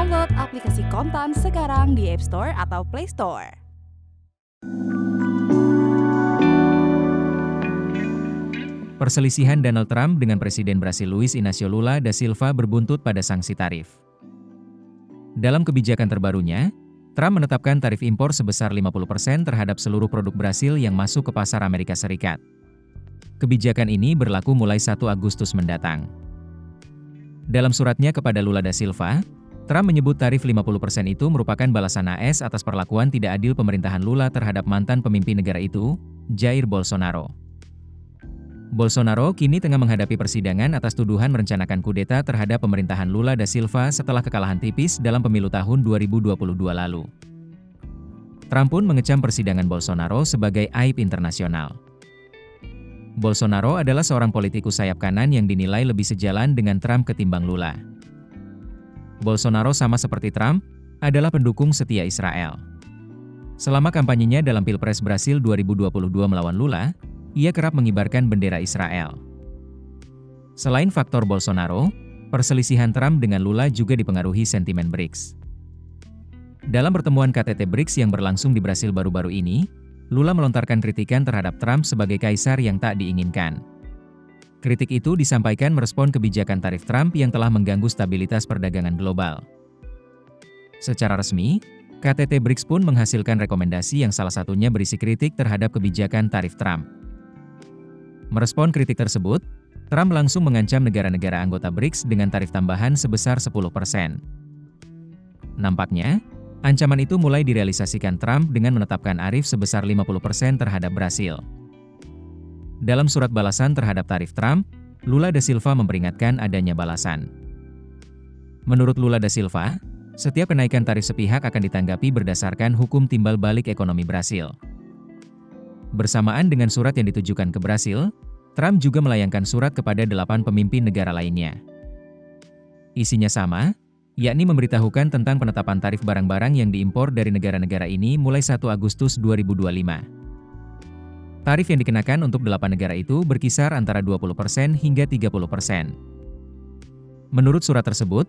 Download aplikasi Kontan sekarang di App Store atau Play Store. Perselisihan Donald Trump dengan Presiden Brasil Luiz Inácio Lula da Silva berbuntut pada sanksi tarif. Dalam kebijakan terbarunya, Trump menetapkan tarif impor sebesar 50% terhadap seluruh produk Brasil yang masuk ke pasar Amerika Serikat. Kebijakan ini berlaku mulai 1 Agustus mendatang. Dalam suratnya kepada Lula da Silva, Trump menyebut tarif 50% itu merupakan balasan AS atas perlakuan tidak adil pemerintahan Lula terhadap mantan pemimpin negara itu, Jair Bolsonaro. Bolsonaro kini tengah menghadapi persidangan atas tuduhan merencanakan kudeta terhadap pemerintahan Lula da Silva setelah kekalahan tipis dalam pemilu tahun 2022 lalu. Trump pun mengecam persidangan Bolsonaro sebagai aib internasional. Bolsonaro adalah seorang politikus sayap kanan yang dinilai lebih sejalan dengan Trump ketimbang Lula. Bolsonaro sama seperti Trump, adalah pendukung setia Israel. Selama kampanyenya dalam Pilpres Brasil 2022 melawan Lula, ia kerap mengibarkan bendera Israel. Selain faktor Bolsonaro, perselisihan Trump dengan Lula juga dipengaruhi sentimen BRICS. Dalam pertemuan KTT BRICS yang berlangsung di Brasil baru-baru ini, Lula melontarkan kritikan terhadap Trump sebagai kaisar yang tak diinginkan. Kritik itu disampaikan merespon kebijakan tarif Trump yang telah mengganggu stabilitas perdagangan global. Secara resmi, KTT BRICS pun menghasilkan rekomendasi yang salah satunya berisi kritik terhadap kebijakan tarif Trump. Merespon kritik tersebut, Trump langsung mengancam negara-negara anggota BRICS dengan tarif tambahan sebesar 10%. Nampaknya, ancaman itu mulai direalisasikan Trump dengan menetapkan tarif sebesar 50% terhadap Brasil. Dalam surat balasan terhadap tarif Trump, Lula da Silva memperingatkan adanya balasan. Menurut Lula da Silva, setiap kenaikan tarif sepihak akan ditanggapi berdasarkan hukum timbal balik ekonomi Brasil. Bersamaan dengan surat yang ditujukan ke Brasil, Trump juga melayangkan surat kepada 8 pemimpin negara lainnya. Isinya sama, yakni memberitahukan tentang penetapan tarif barang-barang yang diimpor dari negara-negara ini mulai 1 Agustus 2025. Tarif yang dikenakan untuk 8 negara itu berkisar antara 20% hingga 30%. Menurut surat tersebut,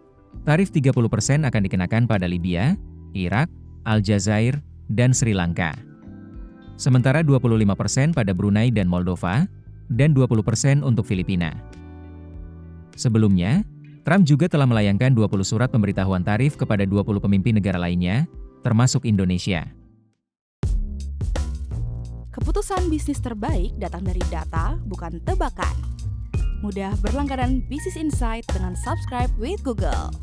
tarif 30% akan dikenakan pada Libya, Irak, Aljazair, dan Sri Lanka. Sementara 25% pada Brunei dan Moldova, dan 20% untuk Filipina. Sebelumnya, Trump juga telah melayangkan 20 surat pemberitahuan tarif kepada 20 pemimpin negara lainnya, termasuk Indonesia. Keputusan bisnis terbaik datang dari data, bukan tebakan. Mudah berlangganan Business Insight dengan subscribe with Google.